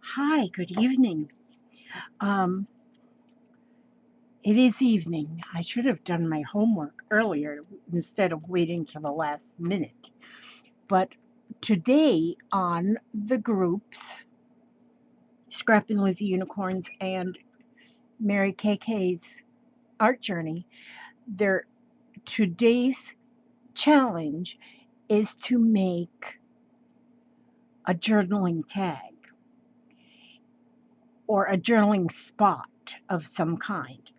Hi, good evening. Um, it is evening. I should have done my homework earlier instead of waiting till the last minute. But today on the groups, Scrap and Lizzie Unicorns and Mary KK's art journey, their today's challenge is to make a journaling tag or a journaling spot of some kind.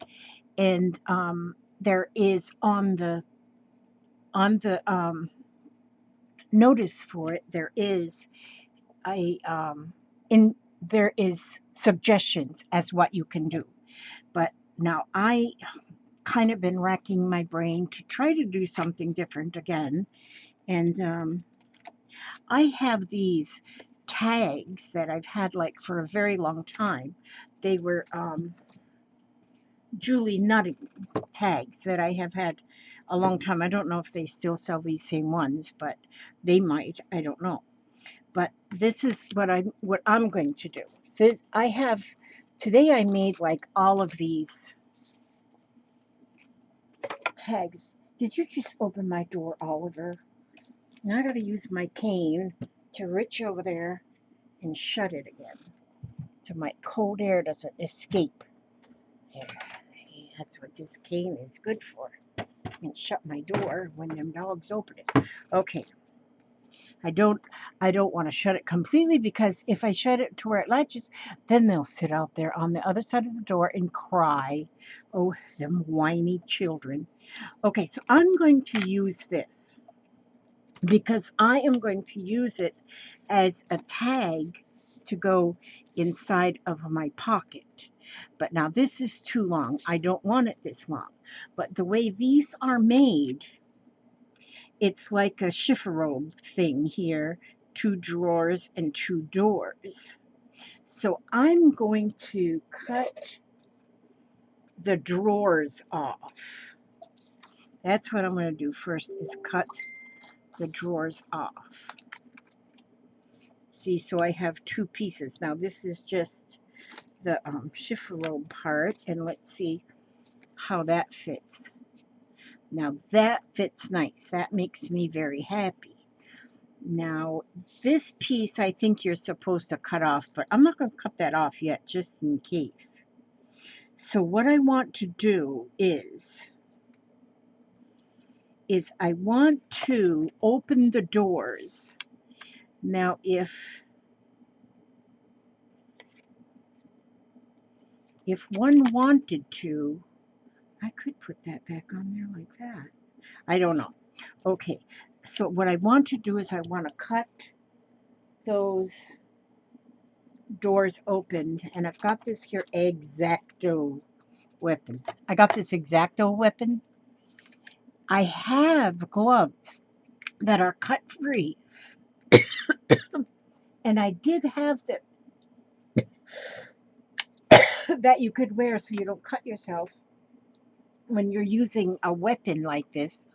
And there is on the notice for it, there is a in there is suggestions as what you can do. But now I kind of been racking my brain to try to do something different again, and I have these tags that I've had like for a very long time. They were Julie Nutting tags that I have had a long time. I don't know if they still sell these same ones, but they might. I don't know. But this is what I'm going to do. This I have today. I made like all of these tags. Did you just open my door, Oliver? Now I got to use my cane to reach over there and shut it again, so my cold air doesn't escape. There. That's what this cane is good for. And shut my door when them dogs open it. Okay. I don't want to shut it completely, because if I shut it to where it latches, then they'll sit out there on the other side of the door and cry. Oh, them whiny children. Okay, so I'm going to use this because I am going to use it as a tag to go inside of my pocket. But now this is too long. I don't want it this long. But the way these are made, it's like a chifforobe thing here, two drawers and two doors. So I'm going to cut the drawers off. That's what I'm going to do first, is cut the drawers off. See, so I have two pieces. Now this is just the chifforobe part, and let's see how that fits. Now that fits nice. That makes me very happy. Now, this piece I think you're supposed to cut off, but I'm not going to cut that off yet, just in case. So what I want to do is I want to open the doors. Now, if one wanted to, I could put that back on there like that. I don't know. Okay, so what I want to do is I want to cut those doors open, and I've got this here X-Acto weapon. I got this X-Acto weapon. I have gloves that are cut free, and I did have that that you could wear so you don't cut yourself when you're using a weapon like this.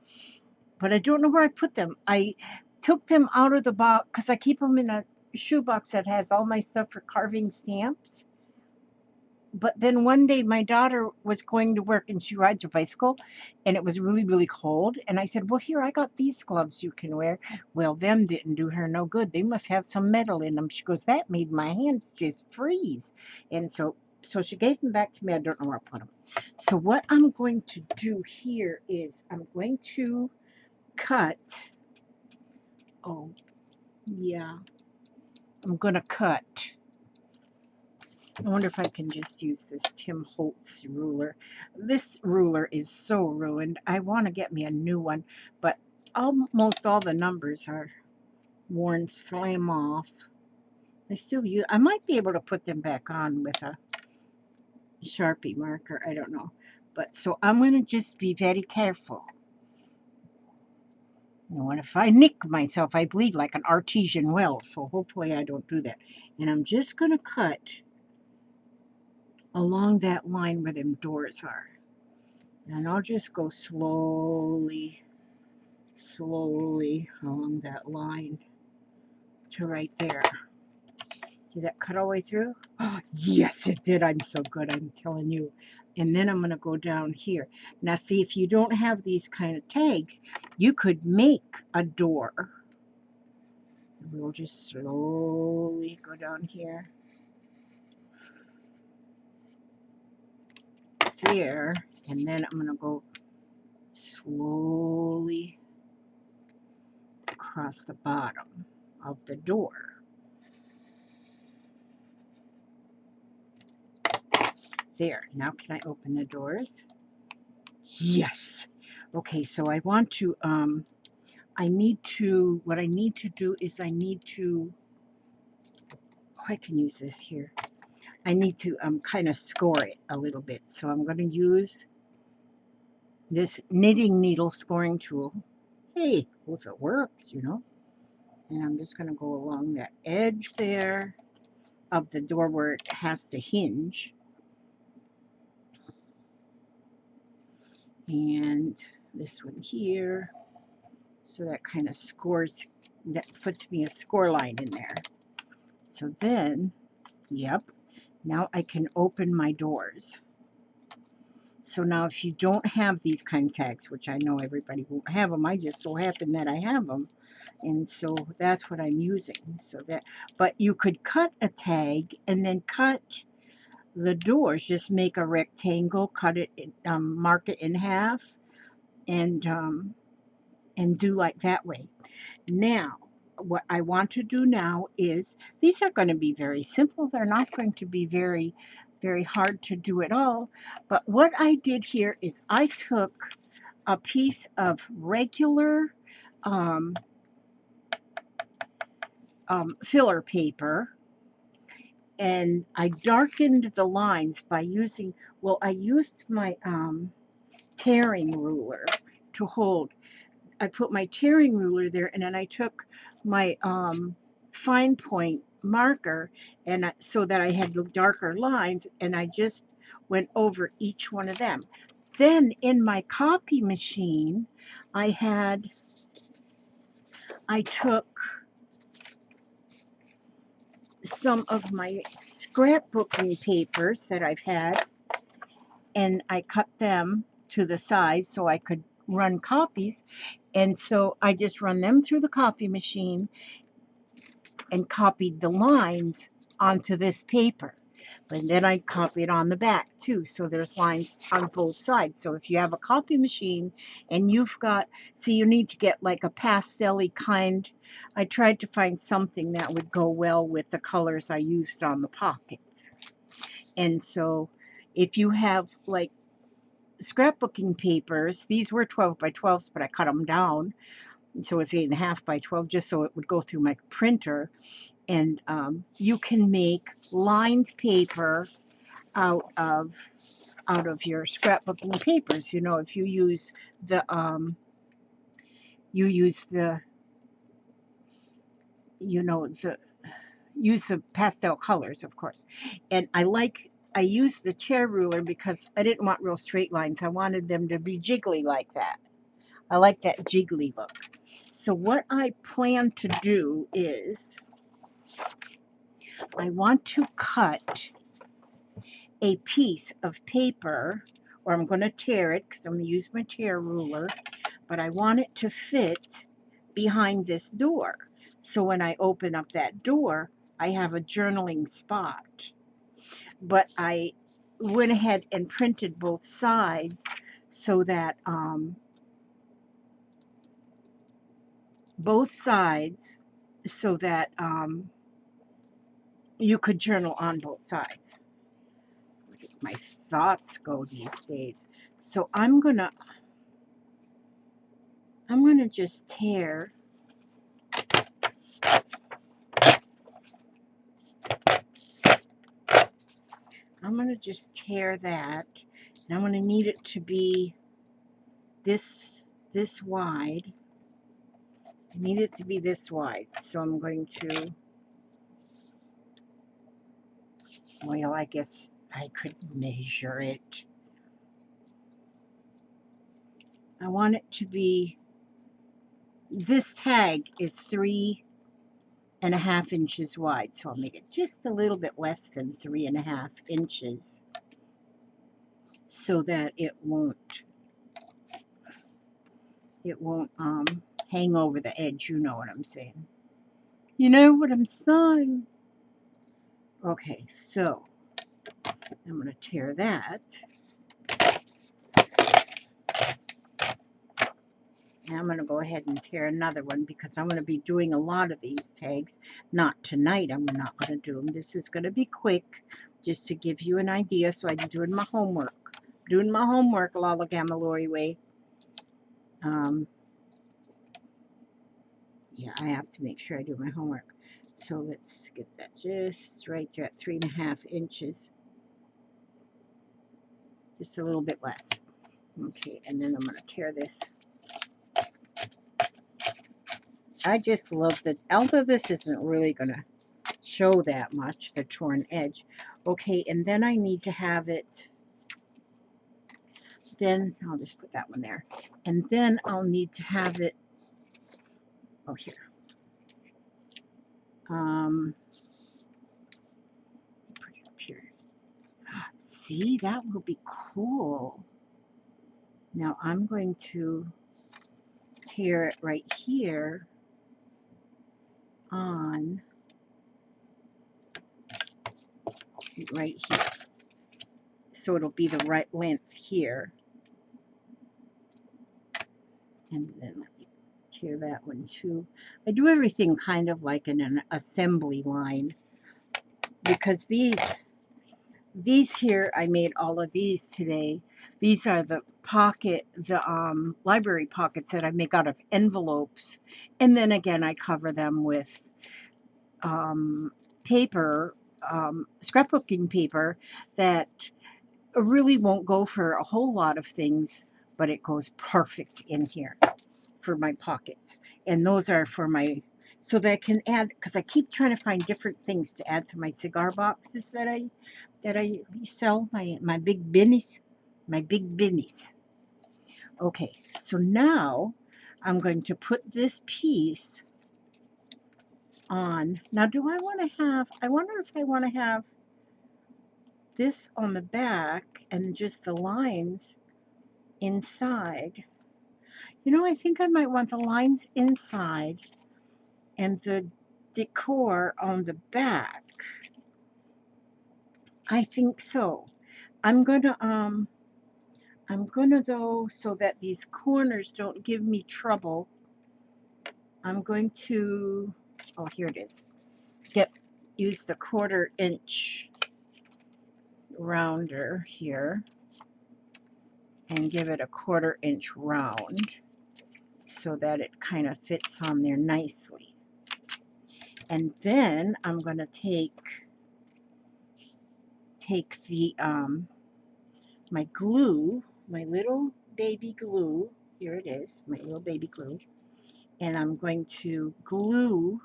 But I don't know where I put them. I took them out of the box because I keep them in a shoebox that has all my stuff for carving stamps. But then one day my daughter was going to work and she rides a bicycle, and it was really, really cold. And I said, well, here, I got these gloves you can wear. Well, them didn't do her no good. They must have some metal in them. She goes, that made my hands just freeze. And so she gave them back to me. I don't know where I put them. So what I'm going to do here is I'm going to cut. Oh, yeah. I'm going to cut. I wonder if I can just use this Tim Holtz ruler. This ruler is so ruined. I want to get me a new one, but almost all the numbers are worn slam off. I might be able to put them back on with a Sharpie marker. I don't know. But so I'm going to just be very careful. And if I nick myself, I bleed like an artesian well. So hopefully I don't do that. And I'm just going to cut along that line where them doors are. And I'll just go slowly along that line to right there. Did that cut all the way through? Oh, yes, it did. I'm so good, I'm telling you. And then I'm going to go down here. Now, see, if you don't have these kind of tags, you could make a door. We'll just slowly go down here. There. And then I'm going to go slowly across the bottom of the door. There. Now can I open the doors? Yes. Okay, so I want to, what I need to do is oh, I can use this here. I need to kind of score it a little bit. So I'm going to use this knitting needle scoring tool. Hey, well, if it works, you know. And I'm just going to go along that edge there of the door where it has to hinge. And this one here. So that kind of scores, that puts me a score line in there. So then, yep, now I can open my doors. So now if you don't have these kind of tags, which I know everybody won't have them, I just so happen that I have them. And so that's what I'm using. So that, but you could cut a tag and then cut the doors, just make a rectangle, cut it, mark it in half, and do like that way. Now, what I want to do now is, these are going to be very simple. They're not going to be very, very hard to do at all. But what I did here is I took a piece of regular filler paper, and I darkened the lines by using, well, I used my tearing ruler to hold. I put my tearing ruler there, and then I took my fine point marker, and so that I had darker lines, and I just went over each one of them. Then in my copy machine, I took some of my scrapbooking papers that I've had, and I cut them to the size so I could run copies. And so I just run them through the copy machine and copied the lines onto this paper. And then I copied on the back too, so there's lines on both sides. So if you have a copy machine and you've got, see, you need to get like a pastel-y kind. I tried to find something that would go well with the colors I used on the pockets. And so if you have like scrapbooking papers, these were 12 by 12s, but I cut them down. So it's 8.5 by 12, just so it would go through my printer. And you can make lined paper out of your scrapbooking papers. You know, if you use the use the pastel colors, of course. And I used the tear ruler because I didn't want real straight lines. I wanted them to be jiggly like that. I like that jiggly look. So what I plan to do is I want to cut a piece of paper, or I'm going to tear it because I'm going to use my tear ruler, but I want it to fit behind this door. So when I open up that door, I have a journaling spot. But I went ahead and printed both sides so that you could journal on both sides. Where does my thoughts go these days? So I'm gonna just tear. I'm gonna just tear that. And I'm gonna need it to be this wide. I need it to be this wide. So I'm going to, well, I guess I could measure it. I want it to be, this tag is 3 3.5 inches wide. So I'll make it just a little bit less than 3.5 inches so that it won't hang over the edge. You know what I'm saying. You know what I'm saying. Okay, so I'm going to tear that. And I'm going to go ahead and tear another one because I'm going to be doing a lot of these tags. Not tonight, I'm not going to do them. This is going to be quick just to give you an idea so I can do my homework. Doing my homework, Lala Gamma Lori Way. Yeah, I have to make sure I do my homework. So let's get that just right there at 3.5 inches. Just a little bit less. Okay, and then I'm going to tear this. I just love that, although this isn't really going to show that much, the torn edge. Okay, and then I need to have it, then I'll just put that one there. And then I'll need to have it, oh, here. Put it up here. See, that will be cool. Now I'm going to tear it right here on, right here. So it'll be the right length here. And then let me tear that one too. I do everything kind of like in an assembly line because these here, I made all of these today. These are the library pockets that I make out of envelopes. And then again, I cover them with paper, scrapbooking paper that really won't go for a whole lot of things, but it goes perfect in here for my pockets. And those are for my, so that I can add, because I keep trying to find different things to add to my cigar boxes that I sell, my big binnies, Okay, so now I'm going to put this piece on. Now, do I want to have, I wonder if I want to have this on the back and just the lines inside. You know, I think I might want the lines inside and the decor on the back. I think so. I'm gonna though, so that these corners don't give me trouble, I'm going to, oh, here it is. Use the 1/4 inch rounder here and give it a 1/4 inch round so that it kind of fits on there nicely. And then I'm going to take the my glue, my little baby glue. Here it is, my little baby glue. And I'm going to glue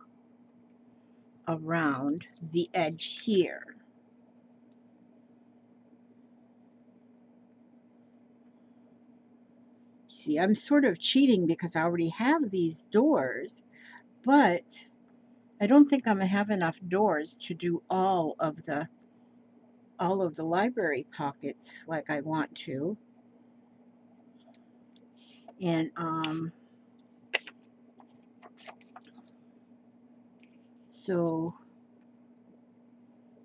around the edge here. See, I'm sort of cheating because I already have these doors, but I don't think I'm going to have enough doors to do all of the library pockets like I want to. And so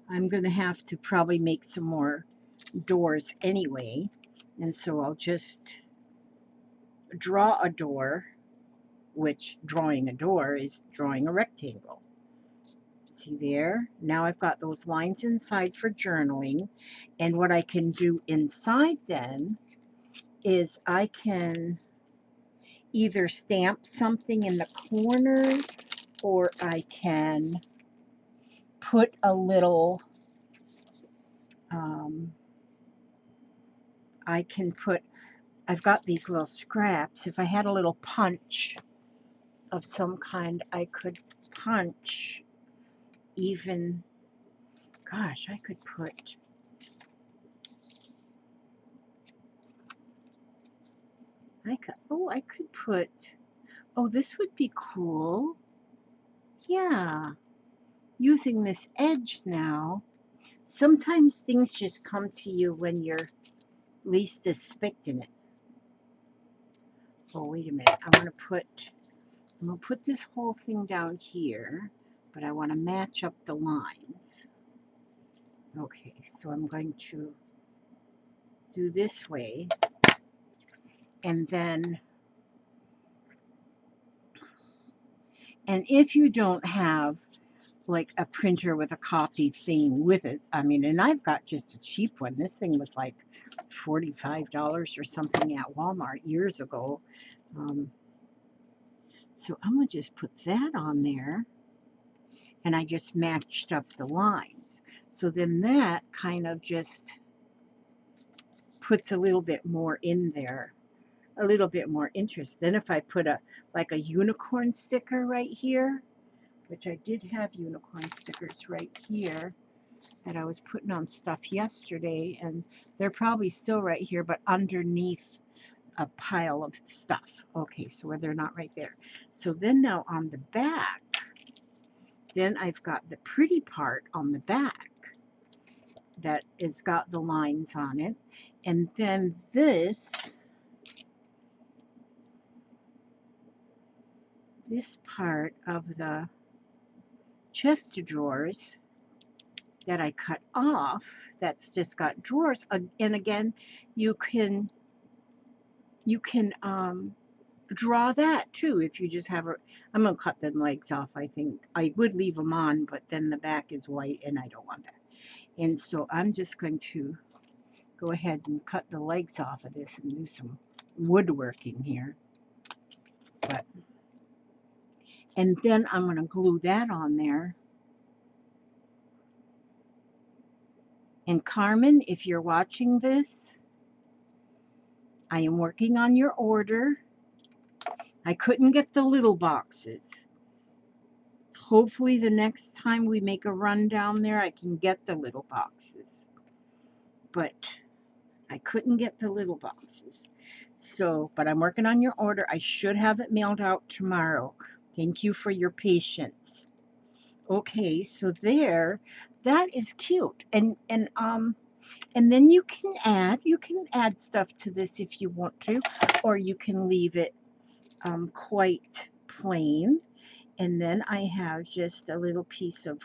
I'm going to have to probably make some more doors anyway. And so I'll just draw a door, which drawing a door is drawing a rectangle. See there? Now I've got those lines inside for journaling. And what I can do inside then is I can either stamp something in the corner, or I can put a little, I've got these little scraps. If I had a little punch of some kind, I could punch even, gosh, I could put, I could put, oh, this would be cool. Yeah, using this edge now. Sometimes things just come to you when you're least expecting it. Oh, wait a minute. I'm gonna put this whole thing down here, but I want to match up the lines. Okay, so I'm going to do this way, and then, and if you don't have like a printer with a copy thing with it, I mean, and I've got just a cheap one. This thing was like $45 or something at Walmart years ago. Um, so I'm gonna just put that on there, and I just matched up the lines. So then that kind of just puts a little bit more in there, a little bit more interest. Then if I put a like a unicorn sticker right here, which I did have unicorn stickers right here that I was putting on stuff yesterday, and they're probably still right here, but underneath a pile of stuff. Okay, so they're not right there. So then now on the back, then I've got the pretty part on the back that has got the lines on it. And then this part of the chest of drawers that I cut off, that's just got drawers. And again, you can draw that too if you just have a, I'm gonna cut them legs off. I think I would leave them on, but then the back is white and I don't want that. And so I'm just going to go ahead and cut the legs off of this and do some woodworking here. But, and then I'm going to glue that on there. And Carmen, if you're watching this, I am working on your order. I couldn't get the little boxes. Hopefully the next time we make a run down there, I can get the little boxes. But I couldn't get the little boxes. So, but I'm working on your order. I should have it mailed out tomorrow. Thank you for your patience. Okay, so there, that is cute. And then you can add stuff to this if you want to, or you can leave it quite plain. And then I have just a little piece of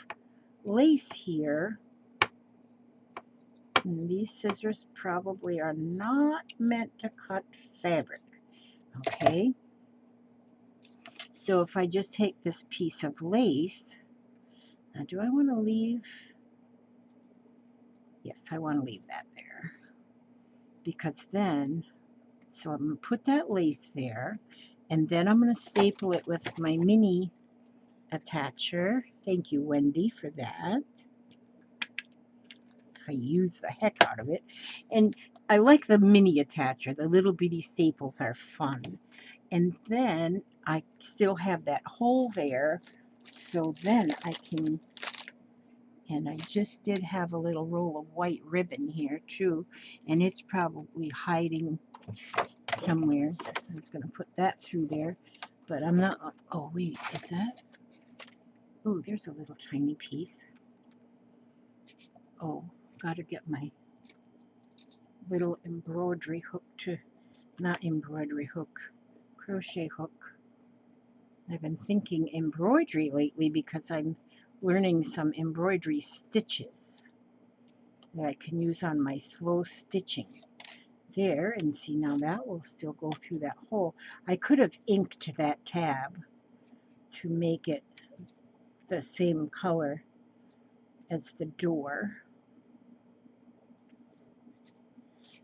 lace here. And these scissors probably are not meant to cut fabric. Okay. So if I just take this piece of lace, now do I want to leave? Yes, I want to leave that there. Because then, so I'm going to put that lace there, and then I'm going to staple it with my mini attacher. Thank you, Wendy, for that. I use the heck out of it. And I like the mini attacher. The little bitty staples are fun. And then I still have that hole there, so then I can, and I just did have a little roll of white ribbon here too, and it's probably hiding somewhere. So I was going to put that through there, but I'm not. Oh, wait, is that? Oh, there's a little tiny piece. Oh, gotta get my little embroidery hook to, not embroidery hook, crochet hook. I've been thinking embroidery lately because I'm learning some embroidery stitches that I can use on my slow stitching. There, and see, now that will still go through that hole. I could have inked that tab to make it the same color as the door.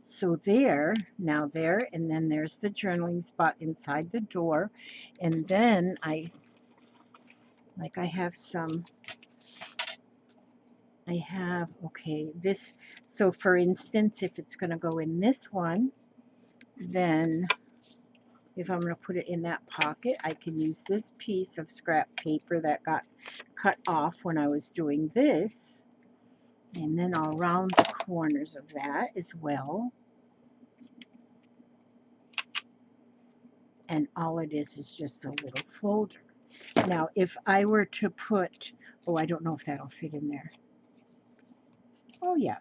So there, now there, and then there's the journaling spot inside the door. And then I have some, okay, this, so for instance, if it's going to go in this one, then if I'm going to put it in that pocket, I can use this piece of scrap paper that got cut off when I was doing this. And then I'll round the corners of that as well. And all it is just a little folder. Now, if I were to put, oh, I don't know if that'll fit in there. Oh, yeah,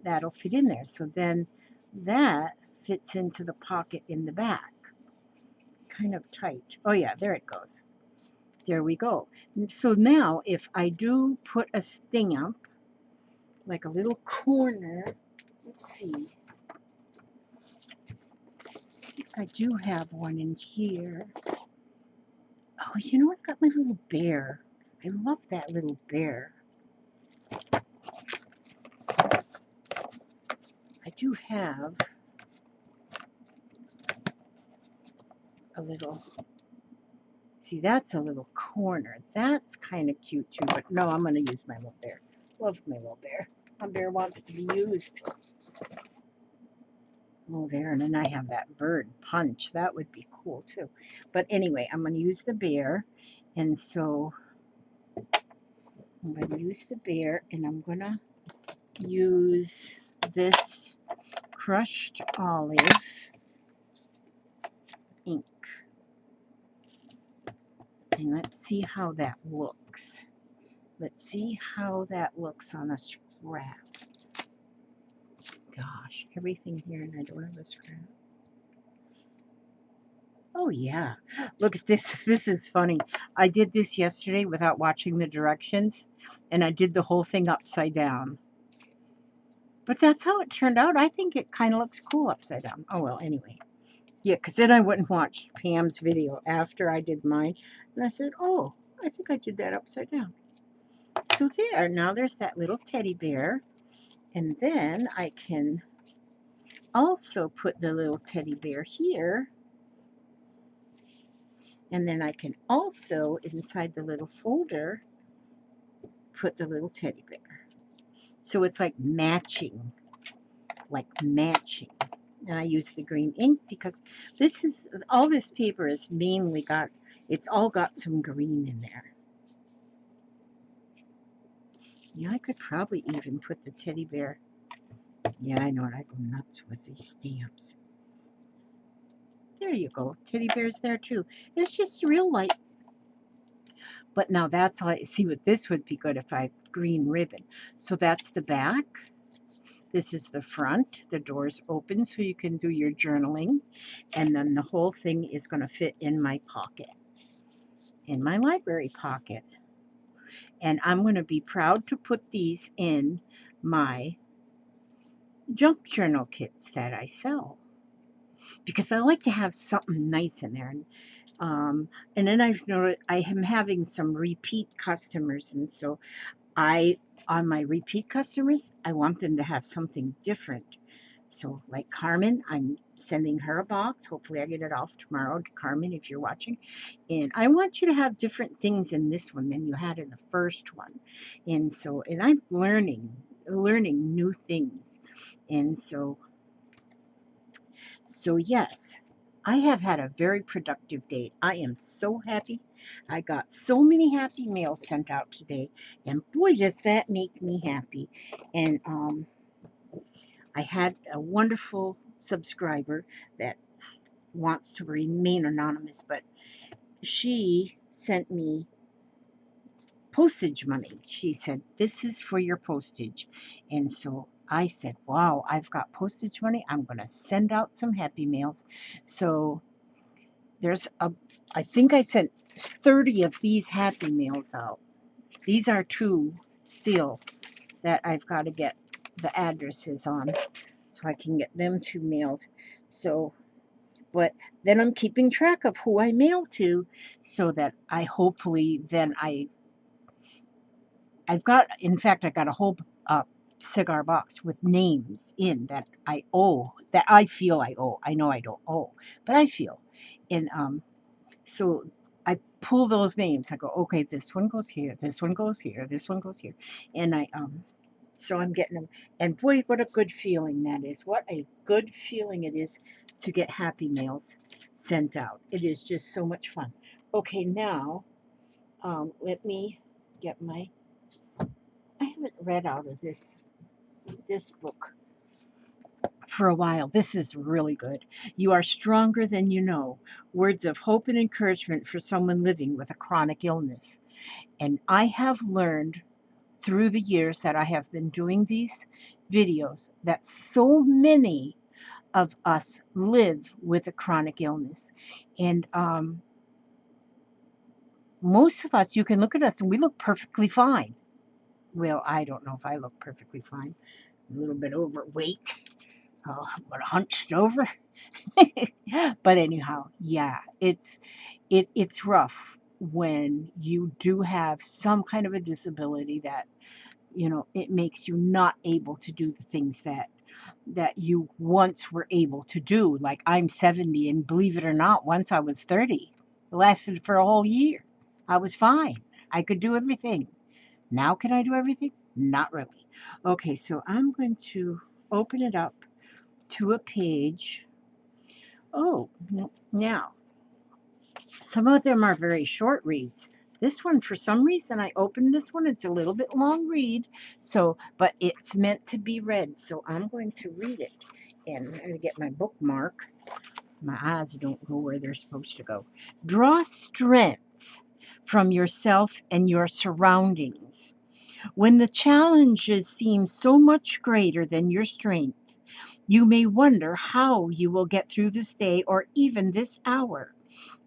that'll fit in there. So then that fits into the pocket in the back. Kind of tight. Oh, yeah, there it goes. There we go. So now, if I do put a stamp, like a little corner, let's see. I do have one in here. Oh, you know, I've got my little bear. I love that little bear. I do have a little, see, that's a little corner. That's kind of cute too, but no, I'm going to use my little bear. Love my little bear. My bear wants to be used. Oh, there, and then I have that bird punch. That would be cool too. But anyway, I'm going to use the bear, and so I'm going to use the bear, and I'm going to use this crushed olive ink. And let's see how that looks. Let's see how that looks on a scrap. Gosh, everything here, and I don't have a scrap. Oh, yeah. Look at this. This is funny. I did this yesterday without watching the directions, and I did the whole thing upside down. But that's how it turned out. I think it kind of looks cool upside down. Oh, well, anyway. Yeah, because then I went and watched Pam's video after I did mine, and I said, oh, I think I did that upside down. So there, now there's that little teddy bear, and then I can also put the little teddy bear here, and then I can also, inside the little folder, put the little teddy bear. So it's like matching, And I use the green ink because this is, all this paper is mainly got, it's all got some green in there. Yeah, I could probably even put the teddy bear. Yeah, I know it. I go nuts with these stamps. There you go. Teddy bear's there too. It's just real light. But now that's how I see what this would be good if I green ribbon. So that's the back. This is the front. The door's open so you can do your journaling. And then the whole thing is going to fit in my pocket, in my library pocket. And I'm going to be proud to put these in my junk journal kits that I sell, because I like to have something nice in there. And then I've noticed I am having some repeat customers, and so on my repeat customers, I want them to have something different. So like Carmen, I'm sending her a box. Hopefully I get it off tomorrow to Carmen if you're watching. And I want you to have different things in this one than you had in the first one. And so, and I'm learning new things. And so yes, I have had a very productive day. I am so happy. I got so many happy mails sent out today, and boy, does that make me happy. And I had a wonderful subscriber that wants to remain anonymous, but she sent me postage money. She said, "This is for your postage." And so I said, wow, I've got postage money. I'm going to send out some happy mails. So I think I sent 30 of these happy mails out. These are two still that I've got to get the addresses on so I can get them two mailed. So, but then I'm keeping track of who I mail to so that I hopefully then I've got, in fact, I got a whole cigar box with names in that I owe, that I feel I owe. I know I don't owe, but I feel. And so I pull those names. I go, okay, this one goes here, this one goes here, this one goes here. And so I'm getting them. And boy, what a good feeling that is. What a good feeling it is to get happy mails sent out. It is just so much fun. Okay, now let me get I haven't read out of this book. for a while. This is really good. You are stronger than you know. Words of hope and encouragement for someone living with a chronic illness. And I have learned through the years that I have been doing these videos that so many of us live with a chronic illness. And most of us, you can look at us and we look perfectly fine. Well, I don't know if I look perfectly fine. A little bit overweight, but hunched over. But anyhow, yeah, it's rough when you do have some kind of a disability that, it makes you not able to do the things that you once were able to do. Like I'm 70, and believe it or not, once I was 30. It lasted for a whole year. I was fine. I could do everything. Now can I do everything? Not really. Okay, so I'm going to open it up to a page. Oh, now some of them are very short reads. This one, for some reason, I opened this one. It's a little bit long read, but it's meant to be read. So I'm going to read it. And I'm going to get my bookmark. My eyes don't go where they're supposed to go. Draw strength from yourself and your surroundings. When the challenges seem so much greater than your strength, you may wonder how you will get through this day or even this hour.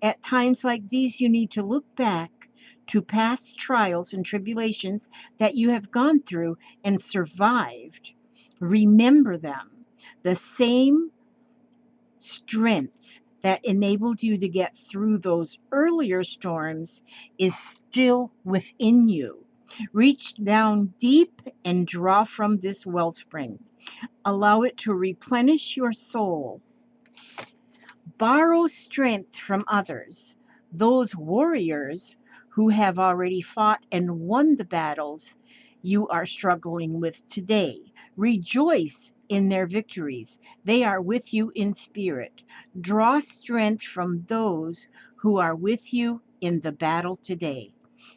At times like these, you need to look back to past trials and tribulations that you have gone through and survived. Remember them. The same strength that enabled you to get through those earlier storms is still within you. Reach down deep and draw from this wellspring. Allow it to replenish your soul. Borrow strength from others, those warriors who have already fought and won the battles you are struggling with today. Rejoice in their victories. They are with you in spirit. Draw strength from those who are with you in the battle today.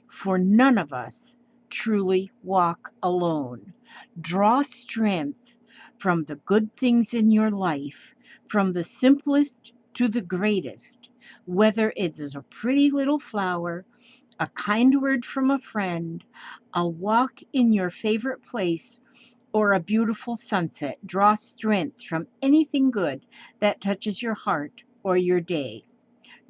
For none of us truly walk alone. Draw strength from the good things in your life, from the simplest to the greatest, whether it is a pretty little flower, a kind word from a friend, a walk in your favorite place, or a beautiful sunset. Draw strength from anything good that touches your heart or your day.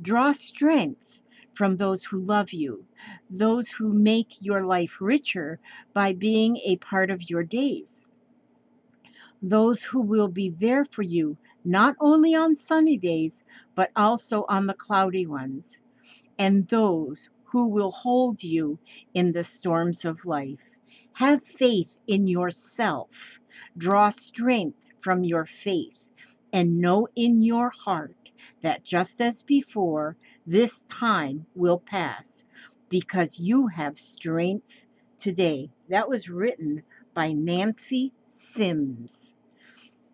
Draw strength from those who love you, those who make your life richer by being a part of your days, those who will be there for you not only on sunny days, but also on the cloudy ones, and those who will hold you in the storms of life. Have faith in yourself. Draw strength from your faith, and know in your heart that just as before, this time will pass because you have strength today. That was written by Nancy Sims.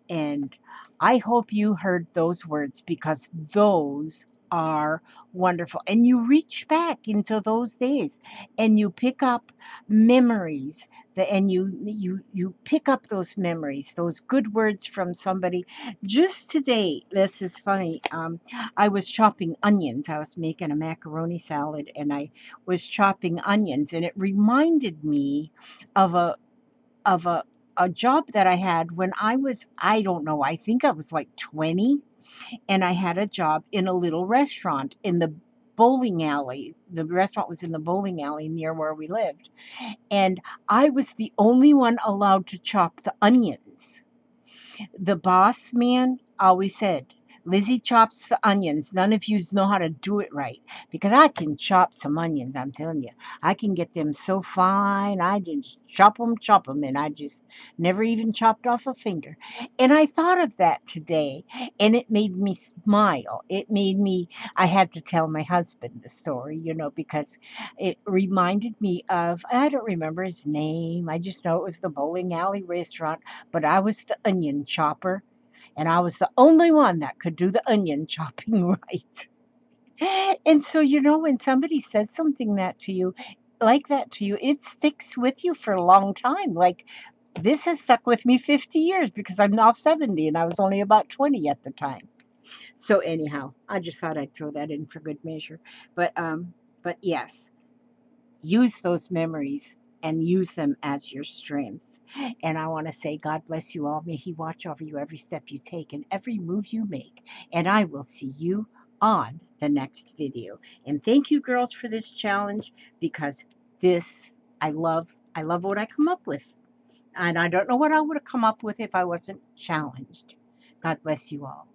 And I hope you heard those words because those are wonderful. And you reach back into those days and you pick up memories and you pick up those memories, those good words from somebody. Just today, this is funny. I was chopping onions. I was making a macaroni salad and I was chopping onions, and it reminded me of a job that I had when I was, I don't know, I think I was like 20, and I had a job in a little restaurant in the bowling alley. The restaurant was in the bowling alley near where we lived, and I was the only one allowed to chop the onions. The boss man always said, Lizzie chops the onions. None of you know how to do it right. Because I can chop some onions, I'm telling you. I can get them so fine. I just chop them, and I just never even chopped off a finger. And I thought of that today, and it made me smile. I had to tell my husband the story, because it reminded me of, I don't remember his name. I just know it was the bowling alley restaurant, but I was the onion chopper, and I was the only one that could do the onion chopping right. And so, when somebody says something like that to you, it sticks with you for a long time. Like, This has stuck with me 50 years because I'm now 70 and I was only about 20 at the time. So anyhow, I just thought I'd throw that in for good measure. But yes, use those memories and use them as your strength. And I want to say, God bless you all. May He watch over you every step you take and every move you make. And I will see you on the next video. And thank you, girls, for this challenge because this, I love what I come up with. And I don't know what I would have come up with if I wasn't challenged. God bless you all.